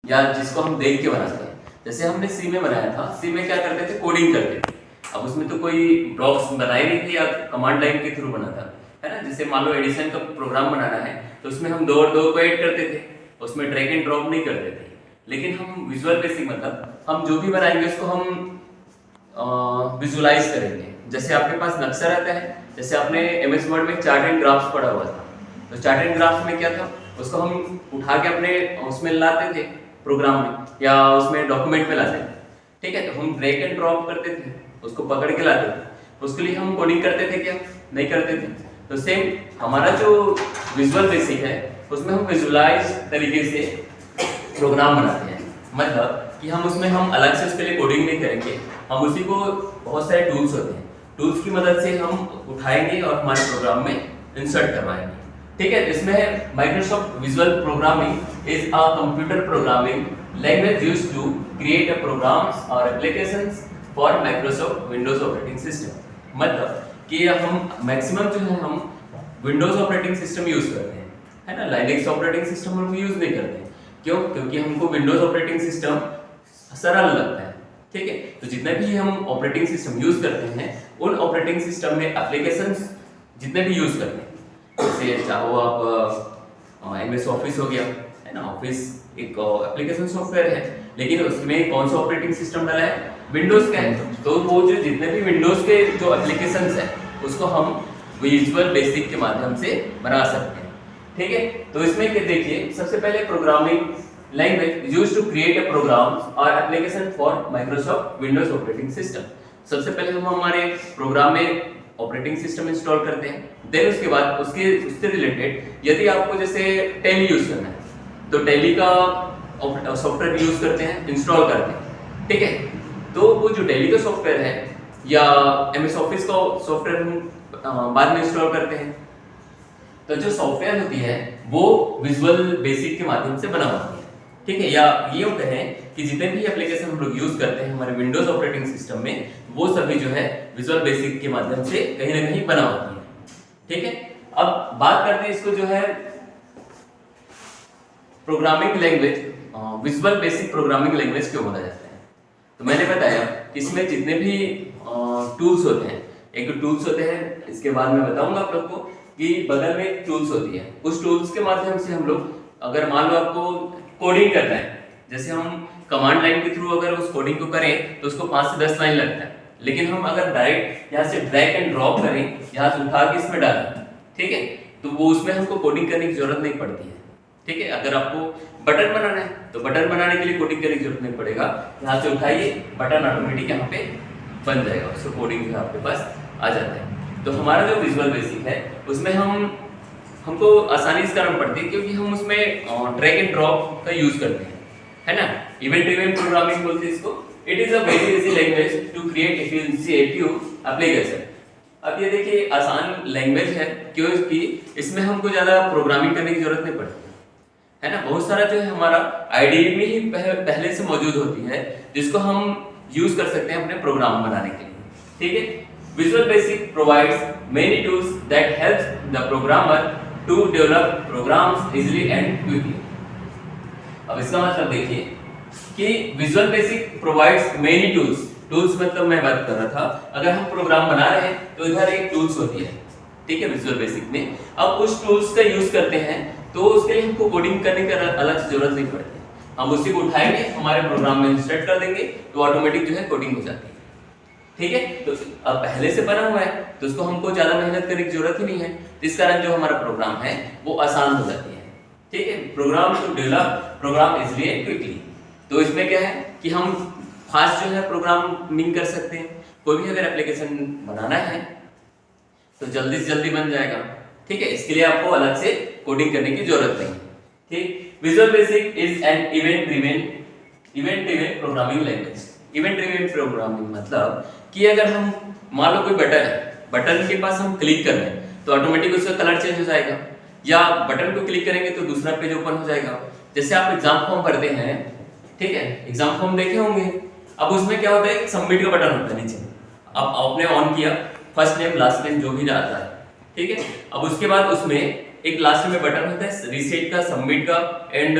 या जिसको हम देख के बनाते हैं। जैसे हमने सी में बनाया था, सी में क्या करते थे, कोडिंग करते थे। अब उसमें तो कोई ब्लॉक्स बनाए नहीं थे या कमांड लाइन के थ्रू बना था, है ना। जैसे मान लो एडिशन का प्रोग्राम बनाना है तो उसमें हम 2 और 2 को ऐड करते थे, उसमें ड्रैग एंड ड्रॉप नहीं करते थे। लेकिन हम विजुअल बेसिक मतलब हम जो भी बनाएंगे उसको हम विजुअलाइज करेंगे। जैसे आपके पास नक्शा रहता है, जैसे आपने एमएस वर्ड में चार्ट एंड ग्राफ्स पढ़ा हुआ था, तो चार्ट एंड ग्राफ्स में क्या था, उसको हम उठा के अपने उसमें लाते थे प्रोग्राम में या उसमें डॉक्यूमेंट में लाते थे, ठीक है। तो हम ड्रैग एंड ड्रॉप करते थे, उसको पकड़ के लाते थे। उसके लिए हम कोडिंग करते थे क्या, नहीं करते थे। तो सेम हमारा जो विजुअल बेसिक है उसमें हम विजुअलाइज तरीके से प्रोग्राम बनाते हैं। मतलब कि हम उसमें हम अलग से उसके लिए कोडिंग नहीं करेंगे, हम उसी को बहुत सारे टूल्स होते हैं, टूल्स की मदद से हम उठाएंगे और हमारे प्रोग्राम में इंसर्ट करवाएंगे, ठीक है। इसमें Microsoft visual programming is a computer programming language used to create a programs और applications for Microsoft Windows operating system. मतलब कि हम मैक्सिमम जो है हम विंडोज ऑपरेटिंग सिस्टम यूज करते हैं, है ना। लाइनक्स ऑपरेटिंग सिस्टम हम यूज नहीं करते। क्यों? क्योंकि हमको विंडोज ऑपरेटिंग सिस्टम सरल लगता है, ठीक है। तो जितने भी हम ऑपरेटिंग सिस्टम यूज करते हैं उन ऑपरेटिंग सिस्टम में एप्लीकेशंस जितने भी यूज करते हैं, जैसे चाहो आप एमएस ऑफिस हो गया, है ना। ऑफिस एक एप्लीकेशन सॉफ्टवेयर है, लेकिन उसमें कौन सा ऑपरेटिंग सिस्टम डाला है, विंडोज का है। तो वो जो जितने भी विंडोज के जो एप्लीकेशंस है उसको हम विजुअल बेसिक के माध्यम से बना सकते हैं, ठीक है। तो इसमें क्या देखिए, सबसे पहले programming language used to create a programs और application for Microsoft Windows operating system. सबसे पहले हम हमारे प्रोग्राम में ऑपरेटिंग सिस्टम इंस्टॉल करते हैं, देन उसके बाद उससे रिलेटेड यदि आपको जैसे टैली यूज करना है तो टैली का सॉफ्टवेयर यूज करते हैं, इंस्टॉल करते हैं, ठीक है। तो वो जो टैली का सॉफ्टवेयर है या एमएस ऑफिस का सॉफ्टवेयर हम बाद में इंस्टॉल करते हैं। तो जो सॉफ्टवेयर होती है वो विजुअल बेसिक के माध्यम से बना होती है, ठीक है। या ये कहें कि जितने भी एप्लीकेशन हम लोग यूज करते हैं हमारे विंडोज ऑपरेटिंग सिस्टम में, वो सभी जो है विजुअल बेसिक के माध्यम से कहीं ना कहीं बना होती है, ठीक है। अब बात करते हैं इसको जो है programming language, visual basic programming language क्यों बोला जाता है। तो मैंने बताया कि इसमें जितने भी टूल्स होते हैं, एक टूल्स होते हैं, इसके बाद मैं बताऊंगा आप लोग को कि बगल में एक टूल्स होती है, उस टूल्स के माध्यम से हम लोग अगर मान लो आपको कोडिंग करना है, जैसे हम कमांड लाइन के थ्रू अगर उस कोडिंग को करें तो उसको 5 से 10 लाइन लगता है। लेकिन हम अगर डायरेक्ट यहाँ से ड्रैग एंड ड्रॉप करें, यहाँ से उठा के इसमें डालें, ठीक है, तो वो उसमें हमको कोडिंग करने की जरूरत नहीं पड़ती है, ठीक है। अगर आपको बटन बनाना है तो बटन बनाने के लिए कोडिंग करने की जरूरत नहीं पड़ेगा, यहाँ से उठाइए बटन ऑटोमेटिक यहाँ पे बन जाएगा, उसको कोडिंग जो है आपके पास आ जाता है। तो हमारा जो विजुअल बेसिक है उसमें हमको आसानी इस कारण पड़ती है क्योंकि हम उसमें ड्रैग एंड ड्रॉप का यूज करते हैं, है ना। इवेंट ड्रिवन प्रोग्रामिंग बोलते हैं इसको। It is a very easy language to create efficient application. अब ये देखिए आसान लैंग्वेज है क्योंकि इसमें हमको ज्यादा प्रोग्रामिंग करने की जरूरत नहीं पड़ती, है ना। बहुत सारा जो है हमारा आईडीई में ही पहले से मौजूद होती है जिसको हम यूज कर सकते हैं अपने प्रोग्राम बनाने के लिए, ठीक है। Visual Basic provides many tools that helps the programmer to develop programs easily and quickly. अब इसका मतलब देखिए कि Visual Basic provides many tools. Tools मतलब मैं बात कर रहा था, अगर हम प्रोग्राम बना रहे हैं तो इधर एक टूल्स होती है, ठीक है, Visual Basic में। अब उस टूल्स का यूज करते हैं तो उसके लिए हमको कोडिंग करने की अलग से जरूरत नहीं पड़ती, हम उसी को उठाएंगे हमारे प्रोग्राम में इंसर्ट कर देंगे तो ऑटोमेटिक जो है कोडिंग हो जाती है, ठीक है। तो अब पहले से बना हुआ है तो उसको हमको ज्यादा मेहनत करने की जरूरत ही नहीं है, इस कारण जो हमारा प्रोग्राम है वो आसान हो जाती है, ठीक है। Program to develop program easily and quickly. तो इसमें क्या है कि हम फास्ट जो है प्रोग्रामिंग कर सकते हैं, कोई भी अगर एप्लीकेशन बनाना है तो जल्दी से जल्दी बन जाएगा, ठीक है। इसके लिए आपको अलग से कोडिंग करने की जरूरत नहीं, ठीक। Visual basic is an event driven programming language. Event driven programming मतलब कि अगर हम मान लो कोई बटन है, बटन के पास हम क्लिक कर रहे हैं तो ऑटोमेटिक उसका कलर चेंज हो जाएगा, या बटन को क्लिक करेंगे तो दूसरा पेज ओपन हो जाएगा। जैसे आप एग्जाम फॉर्म भरते हैं, ठीक है, एग्जाम फॉर्म देखे होंगे। अब उसमें क्या होता है, सबमिट का बटन होता है नीचे, अब आपने ऑन किया, फर्स्ट नेम लास्ट नेम जो भी आता है, ठीक है। अब उसके बाद उसमें एक लास्ट में बटन होता है रीसेट का, सबमिट का एंड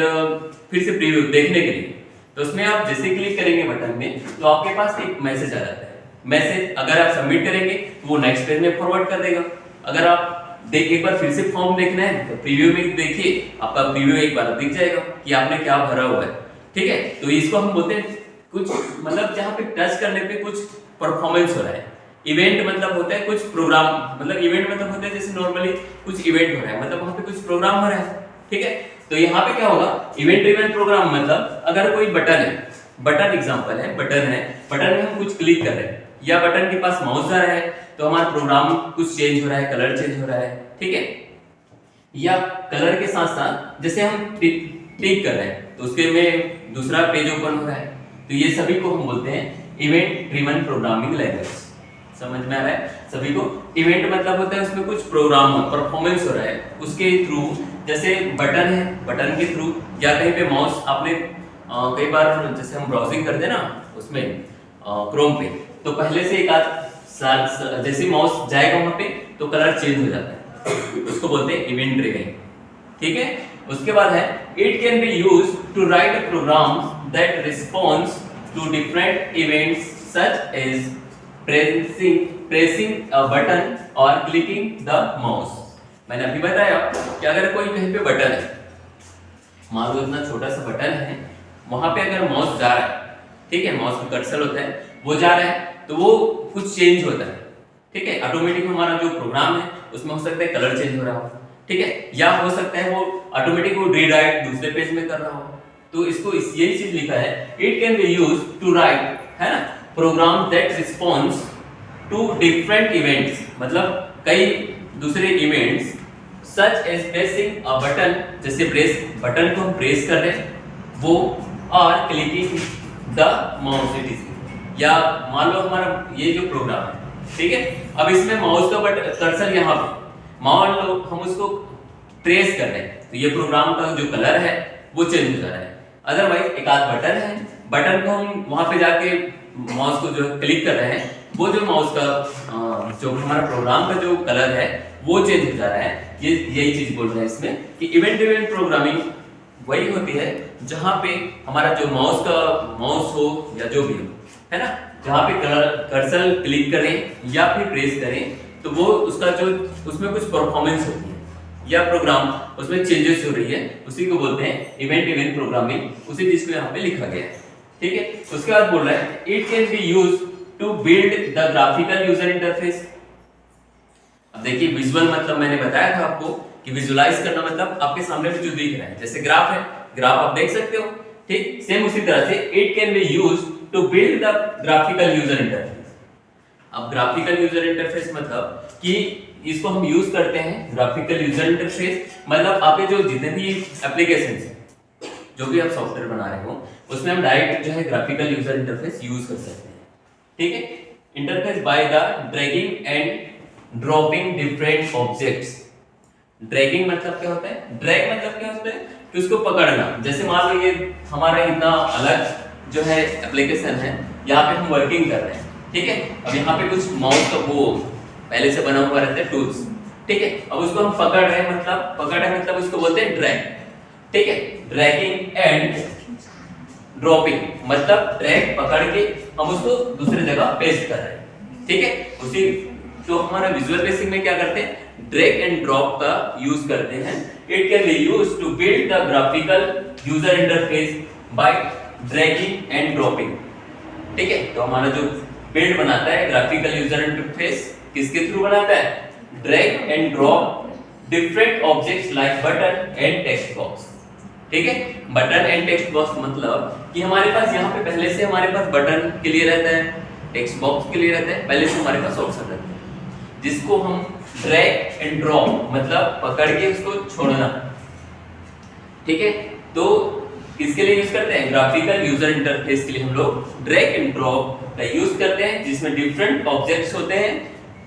फिर से प्रीव्यू देखने के लिए। तो उसमें आप जैसे क्लिक करेंगे बटन में तो आपके पास एक मैसेज आ जाता है। मैसेज अगर आप सबमिट करेंगे तो वो नेक्स्ट पेज में फॉरवर्ड कर देगा। अगर आप एक बार फिर से फॉर्म देखना है तो प्रीव्यू में देखिए, आपका प्रीव्यू एक बार दिख जाएगा कि आपने क्या भरा हुआ है। ठीक है, तो इसको हम बोलते हैं कुछ मतलब जहाँ पे टच करने पे कुछ परफॉर्मेंस हो रहा है। इवेंट मतलब होता है कुछ प्रोग्राम, मतलब इवेंट मतलब होता है जैसे नॉर्मली कुछ इवेंट हो रहा है, मतलब वहाँ पे कुछ प्रोग्राम हो रहा है। ठीक है, तो यहाँ पे क्या होगा, इवेंट ड्रिवन प्रोग्राम मतलब अगर कोई बटन है, बटन एग्जांपल है, बटन है, बटन में हम कुछ क्लिक कर रहे हैं या बटन के पास माउस जा रहा है तो हमारा प्रोग्राम कुछ चेंज हो रहा है, कलर चेंज हो रहा है। ठीक है, या कलर के साथ साथ जैसे हम क्लिक कर रहे हैं तो उसके में दूसरा पेज ओपन हो रहा है। तो ये सभी को हम बोलते हैं इवेंट ड्रिवन प्रोग्रामिंग लैंग्वेज। समझ में आ रहा है सभी को? इवेंट मतलब होता है उसमें कुछ प्रोग्राम परफॉर्मेंस हो रहा है उसके थ्रू, जैसे बटन है, बटन के थ्रू या कहीं पे माउस आपने कई बार जैसे हम ब्राउजिंग करते हैं ना उसमें क्रोम पे, तो पहले से एक आध जैसे माउस जाएगा वहां पे तो कलर चेंज हो जाता है, उसको बोलते हैं इवेंट ड्रिवन। ठीक है, उसके बाद है it can be used to write programs that responds to different events such as pressing a button और क्लिकिंग द माउस। मैंने अभी बताया कि अगर कोई कहीं पे बटन है, मान लो इतना छोटा सा बटन है, वहां पे अगर माउस जा रहा है, ठीक है, माउस का कर्सर होता है वो जा रहा है तो वो कुछ चेंज होता है। ठीक है, ऑटोमेटिक हमारा जो प्रोग्राम है उसमें हो सकता है कलर चेंज हो रहा हो। ठीक है, या हो सकता है वो ऑटोमेटिक वो रीराइट दूसरे पेज में कर रहा हो। तो इसको यही चीज लिखा है, it can be used to write, है ना, program that responds to different events, मतलब कई दूसरे events such as pressing a button, जैसे प्रेस बटन को हम प्रेस कर रहे हैं वो, और clicking the mouse it is, या मान लो हमारा ये जो प्रोग्राम है, ठीक है, अब इसमें माउस का कर्सर यहाँ पे, मान लो हम उसको ट्रेस कर रहे हैं तो ये प्रोग्राम का जो कलर है वो चेंज हो जा रहा है। अदरवाइज एक आध बटन है, बटन को हम वहां पे जाके माउस को जो क्लिक कर रहे हैं वो जो माउस का जो हमारा प्रोग्राम का जो कलर है वो चेंज हो जा रहा है। ये यही चीज बोल रहे हैं इसमें कि इवेंट ड्रिवन प्रोग्रामिंग वही होती है जहां पे हमारा जो माउस हो या जो भी हो, है ना, जहां पे कर्सर क्लिक करें या फिर प्रेस करें तो वो उसका जो उसमें कुछ परफॉर्मेंस होती है या प्रोग्राम उसमें चेंजेस हो रही है, उसी को बोलते हैं इवेंट ड्रिवन प्रोग्रामिंग। उसी चीज को यहाँ पे लिखा गया है। ठीक है, उसके बाद बोल रहा है it can be used to build the graphical user interface. अब देखिए विजुअल मतलब मैंने बताया था आपको कि विजुअलाइज करना मतलब आपके सामने में जो दिख रहा है, जैसे ग्राफ है, ग्राफ आप देख सकते हो, ठीक, सेम उसी तरह से it can be used to build the graphical user interface. अब ग्राफिकल यूजर इंटरफेस मतलब कि इसको हम यूज करते हैं, ग्राफिकल यूजर इंटरफेस मतलब आपके जो जितने भी एप्लीकेशंस हैं, जो भी आप सॉफ्टवेयर बना रहे हो उसमें हम डायरेक्ट जो है ग्राफिकल यूजर इंटरफेस यूज कर सकते हैं। ठीक है, interface by the dragging and dropping different objects. Dragging मतलब क्या होता है, ड्रैग मतलब क्या होता है कि उसको पकड़ना। जैसे मान लो ये हमारा इतना अलग जो है एप्लीकेशन है, यहाँ पे हम वर्किंग कर रहे हैं, ठीक है, अब यहाँ पे कुछ माउस का वो पहले से बना हुआ रहता है टूल्स, ठीक है, अब उसको हम पकड़ रहे हैं, मतलब पकड़ रहे हैं मतलब उसको बोलते हैं ड्रैग। ठीक है, ड्रैगिंग एंड ड्रॉपिंग मतलब ड्रैग पकड़ के हम उसको दूसरी जगह पेस्ट कर रहे हैं। ठीक है, उसी तो हमारा विजुअल बेसिक में क्या करते हैं, ड्रैग एंड ड्रॉप का यूज करते हैं। It can be used to build the graphical user interface by dragging and dropping. ठीक है, तो हमारा जो बिल्ड बनाता है ग्राफिकल यूजर इंटरफेस किसके थ्रू बनाता है, drag and drop different objects like button and text box. ठीक है, बटन एंड टेक्स्ट बॉक्स मतलब कि हमारे पास यहाँ पे पहले से हमारे पास बटन के लिए रहता है, टेक्स्ट बॉक्स के लिए रहता है, पहले से हमारे पास ऑप्शन रहता है जिसको हम ड्रैग एंड ड्रॉप मतलब पकड़ के उसको छोड़ना। ठीक है, तो किसके लिए यूज करते हैं, ग्राफिकल यूजर इंटरफेस के लिए हम लोग ड्रैग एंड ड्रॉप का यूज करते हैं, जिसमें डिफरेंट ऑब्जेक्ट्स होते हैं,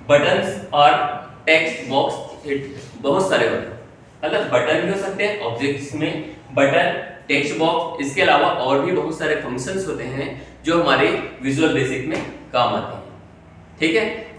बटन्स और टेक्स्ट बॉक्स बहुत सारे होते हैं, मतलब बटन भी हो सकते हैं ऑब्जेक्ट्स में, बटन, टेक्स्ट बॉक्स, इसके अलावा और भी बहुत सारे फंक्शंस होते हैं जो हमारे विजुअल बेसिक में काम आते हैं। ठीक है,